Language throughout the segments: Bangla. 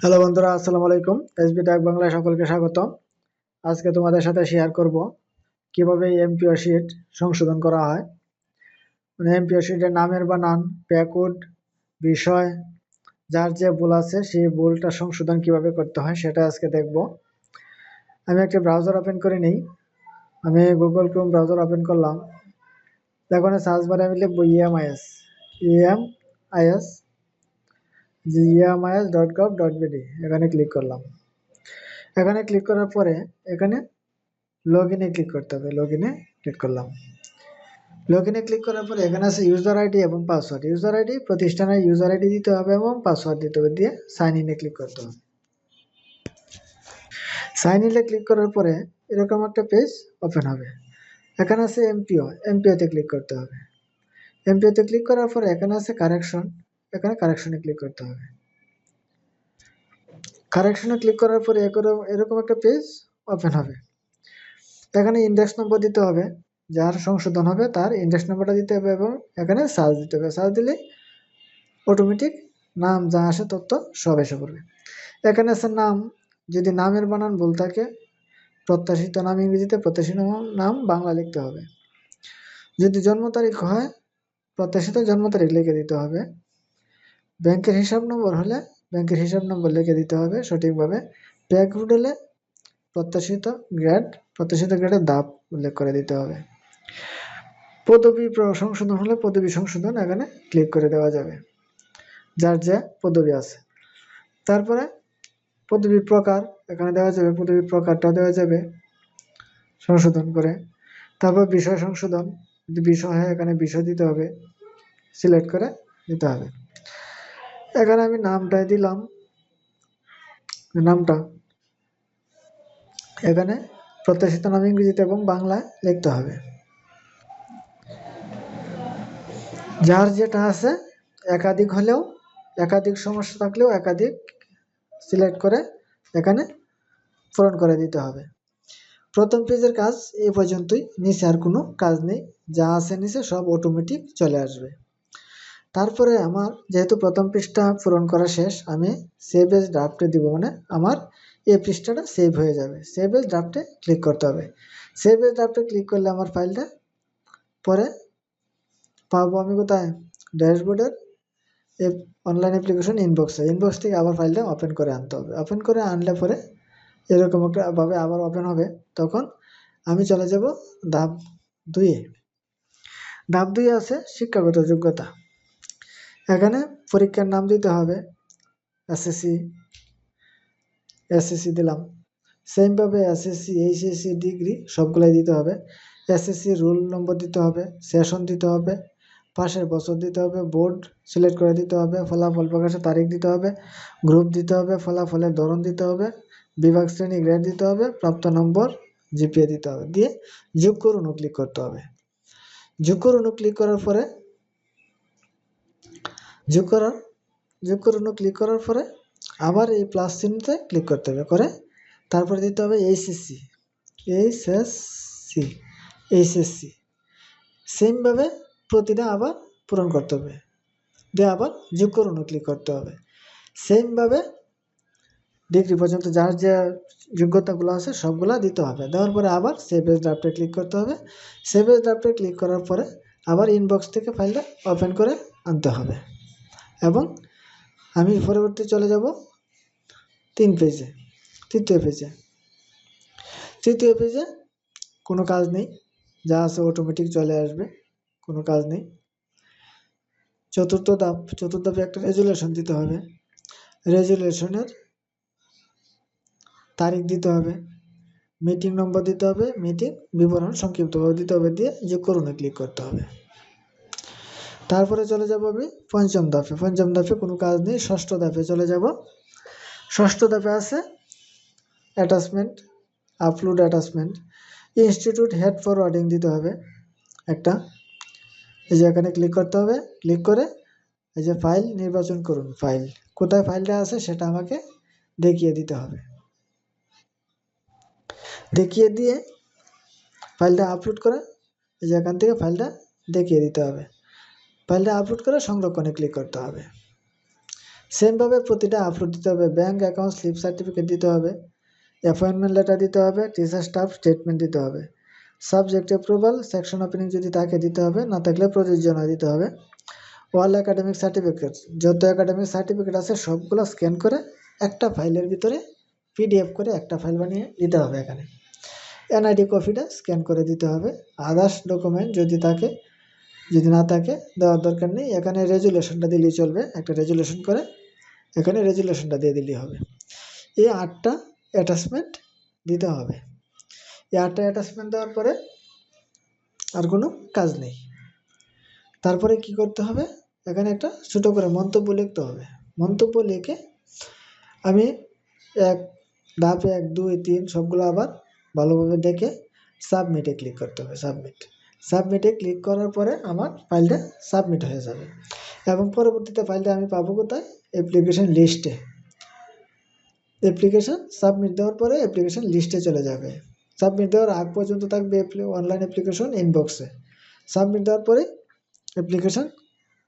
হ্যালো বন্ধুরা, আসসালামু আলাইকুম। এসবি ট্যাগ বাংলায় সকলকে স্বাগতম। আজকে তোমাদের সাথে শেয়ার করব কিভাবে এমপিও শিট সংশোধন করা হয়। মানে এমপিও শিটের নামের বানান, প্যাকউড, বিষয়, যার যে ভুল আছে সেই ভুলটা সংশোধন কিভাবে করতে হয় সেটা আজকে দেখব। আমি একটা ব্রাউজার ওপেন করে নিই। আমি গুগল ক্রোম ব্রাউজার ওপেন করলাম। এখন সার্চ বারে আমি লিখব ইএমআইএস emis.gov.bd। এখানে ক্লিক করলাম। এখানে ক্লিক করার পরে এখানে লগইনে ক্লিক করতে হবে। লগইনে ক্লিক করলাম। লগইনে ক্লিক করার পরে এখানে আছে ইউজার আইডি এবং পাসওয়ার্ড। ইউজার আইডি প্রতিষ্ঠানের ইউজার আইডি দিতে হবে এবং পাসওয়ার্ড দিতে হবে, দিয়ে সাইন ইনে ক্লিক করতে হবে। সাইন ইনে ক্লিক করার পরে এরকম একটা পেজ ওপেন হবে। এখানে আছে এমপিওতে ক্লিক করতে হবে। এমপিওতে ক্লিক করার পরে এখানে আছে কারেকশন। এখানে কারেকশনে ক্লিক করতে হবে। কারেকশনে ক্লিক করার পরে এরকম একটা পেজ ওপেন হবে। এখানে ইন্ডেক্স নম্বর দিতে হবে, যার সংশোধন হবে তার ইন্ডেক্স নম্বরটা দিতে হবে এবং এখানে সার্চ দিতে হবে। সার্চ দিলে অটোমেটিক নাম যা আসে তথ্য সব এসে পড়বে। এখানে আছে নাম, যদি নামের বানান ভুল থাকে প্রত্যাশিত নাম ইংরেজিতে, প্রত্যাশিত নাম বাংলা লিখতে হবে। যদি জন্ম তারিখ হয় প্রত্যাশিত জন্ম তারিখ লিখে দিতে হবে। ব্যাংকের হিসাব নম্বর হলে ব্যাংকের হিসাব নম্বর লিখে দিতে হবে সঠিকভাবে। প্যাকউড হলে প্রত্যাশিত গ্রেডের ধাপ উল্লেখ করে দিতে হবে। পদবি সংশোধন হলে পদবি সংশোধন এখানে ক্লিক করে দেওয়া যাবে, যার যে পদবি আছে। তারপরে পদবির প্রকার এখানে দেওয়া যাবে, পদবির প্রকারটা দেওয়া যাবে সংশোধন করে। তারপর বিষয় সংশোধন, যদি বিষয় হয় এখানে বিষয় দিতে হবে, সিলেক্ট করে দিতে হবে। এখানে আমি নামটাই দিলাম, নামটা এখানে প্রত্যাশিত নাম ইংরেজিতে এবং বাংলায় লিখতে হবে। যার যেটা আছে একাধিক হলেও, একাধিক সমস্যা থাকলেও একাধিক সিলেক্ট করে এখানে পূরণ করে দিতে হবে। প্রথম পেজের কাজ এই পর্যন্তই, নিচে আর কোনো কাজ নেই। যা আছে নিচে সব অটোমেটিক চলে আসবে। তারপরে আমার যেহেতু প্রথম পৃষ্ঠা পূরণ করা শেষ, আমি সেভ এজ ড্রাফটে দিব, মানে আমার এই পৃষ্ঠাটা সেভ হয়ে যাবে। সেভ এজ ড্রাফটে ক্লিক করতে হবে। সেভ এজ ড্রাফটে ক্লিক করলে আমার ফাইলটা পরে পাবো আমি কোথায়, ড্যাশবোর্ডের অনলাইন অ্যাপ্লিকেশন ইনবক্স থেকে আবার ফাইলটা ওপেন করে আনতে হবে। ওপেন করে আনলে পরে এরকম একটা ভাবে আবার ওপেন হবে। তখন আমি চলে যাব ধাপ 2-এ। ধাপ 2 আছে শিক্ষাগত যোগ্যতা। এখানে পরীক্ষার নাম দিতে হবে, এসএসসি দিলাম। সেমভাবে এসএসসি, এইচএসসি, ডিগ্রি সবগুলাই দিতে হবে। এসএসসি রোল নম্বর দিতে হবে, সেশন দিতে হবে, পাশের বছর দিতে হবে, বোর্ড সিলেক্ট করে দিতে হবে, ফলাফল প্রকাশের তারিখ দিতে হবে, গ্রুপ দিতে হবে, ফলাফলের ধরন দিতে হবে, বিভাগ শ্রেণী গ্রেড দিতে হবে, প্রাপ্ত নম্বর জিপিএ দিতে হবে, দিয়ে যোগ করুন ক্লিক করতে হবে। যোগ করুন ক্লিক করার পরে ক্লিক করার পরে আবার এই প্লাস চিহ্নতে ক্লিক করতে হবে, করে তারপরে দিতে হবে এইচএসসি। সেমভাবে প্রতিটা আবার পূরণ করতে হবে, দিয়ে আবার যোগ করুন ক্লিক করতে হবে। সেমভাবে ডিগ্রি পর্যন্ত যার যে যোগ্যতাগুলো আছে সবগুলা দিতে হবে। দেওয়ার পরে আবার সেভ এজ ড্রাফটে ক্লিক করতে হবে। সেভ এজ ড্রাফটে ক্লিক করার পরে আবার ইনবক্স থেকে ফাইলটা ওপেন করে আনতে হবে। এবং আমি পরবর্তী চলে যাব তৃতীয় পেজে কোনো কাজ নেই, যা আছে অটোমেটিক চলে আসবে, কোনো কাজ নেই। চতুর্থ ধাপে একটা রেজুলেশন দিতে হবে। রেজুলেশনের তারিখ দিতে হবে, মিটিং নম্বর দিতে হবে, মিটিং বিবরণ সংক্ষিপ্তভাবে দিতে হবে, দিয়ে যোগ করুন ক্লিক করতে হবে। তারপরে চলে যাব আমি পঞ্চম ধাপে কোনো কাজ নেই। ষষ্ঠ ধাপে চলে যাব। ষষ্ঠ ধাপে আছে attachment, upload attachment. Institute head forwarding দিতে হবে একটা, এই যে এখানে ক্লিক করতে হবে। ক্লিক করে এই যে ফাইল নির্বাচন করুন, ফাইল কোথায় ফাইলটা আছে সেটা আমাকে দেখিয়ে দিতে হবে। দেখিয়ে দিয়ে ফাইলটা আপলোড করে এই যে এখান থেকে ফাইলটা দেখিয়ে দিতে হবে। ফাইলটা আপলোড করে সংরক্ষণে ক্লিক করতে হবে। সেমভাবে প্রতিটা আপলোড দিতে হবে। ব্যাঙ্ক অ্যাকাউন্ট স্লিপ সার্টিফিকেট দিতে হবে, অ্যাপয়েন্টমেন্ট লেটার দিতে হবে, টিচার স্টাফ স্টেটমেন্ট দিতে হবে, সাবজেক্ট অ্যাপ্রুভাল, সেকশন ওপেনিং যদি থাকে দিতে হবে, না থাকলে প্রযোজ্য দিতে হবে। অল একাডেমিক সার্টিফিকেট, যত একাডেমিক সার্টিফিকেট আছে সবগুলো স্ক্যান করে একটা ফাইলের ভিতরে পিডিএফ করে একটা ফাইল বানিয়ে দিতে হবে। এখানে এনআইডি কপিটা স্ক্যান করে দিতে হবে। আদার্স ডকুমেন্ট যদি থাকে, যদি না থাকে দেওয়ার দরকার নেই। এখানে রেজুলেশনটা দিলেই চলবে, একটা রেজুলেশন করে এখানে রেজুলেশনটা দিয়ে দিলেই হবে। এই 8টা অ্যাটাচমেন্ট দিতে হবে। এই 8টা অ্যাটাচমেন্ট দেওয়ার পরে আর কোনো কাজ নেই। তারপরে কি করতে হবে, এখানে একটা ছোটো করে মন্তব্য লিখতে হবে। মন্তব্য লিখে আমি ধাপ 1, 2, 3 সবগুলো আবার ভালোভাবে দেখে সাবমিটে ক্লিক করতে হবে। সাবমিটে ক্লিক করার পরে আমার ফাইলটা সাবমিট হয়ে যাবে। এবং পরবর্তীতে ফাইলটা আমি পাবো কোথায়, অ্যাপ্লিকেশন লিস্টে। অ্যাপ্লিকেশন সাবমিট দেওয়ার পরে অ্যাপ্লিকেশন লিস্টে চলে যাবে। সাবমিট দেওয়ার আগ পর্যন্ত থাকবে অনলাইন অ্যাপ্লিকেশন ইনবক্সে। সাবমিট দেওয়ার পরে অ্যাপ্লিকেশন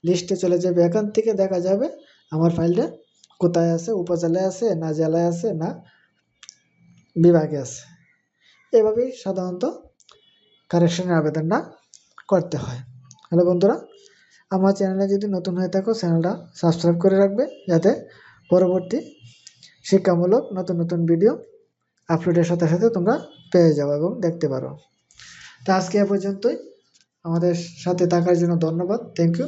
লিস্টে চলে যাবে। এখান থেকে দেখা যাবে আমার ফাইলটা কোথায় আছে, উপজেলায় আছে না জেলায় আছে না বিভাগে আছে। এভাবেই সাধারণত কারেকশনের আবেদনটা করতে হয়। হ্যালো বন্ধুরা, আমার চ্যানেলে যদি নতুন হয়ে থাকো চ্যানেলটা সাবস্ক্রাইব করে রাখবে, যাতে পরবর্তী শিক্ষামূলক নতুন নতুন ভিডিও আপলোডের সাথে সাথে তোমরা পেয়ে যাও এবং দেখতে পারো। তো আজকে এ পর্যন্তই। আমাদের সাথে থাকার জন্য ধন্যবাদ। Thank you.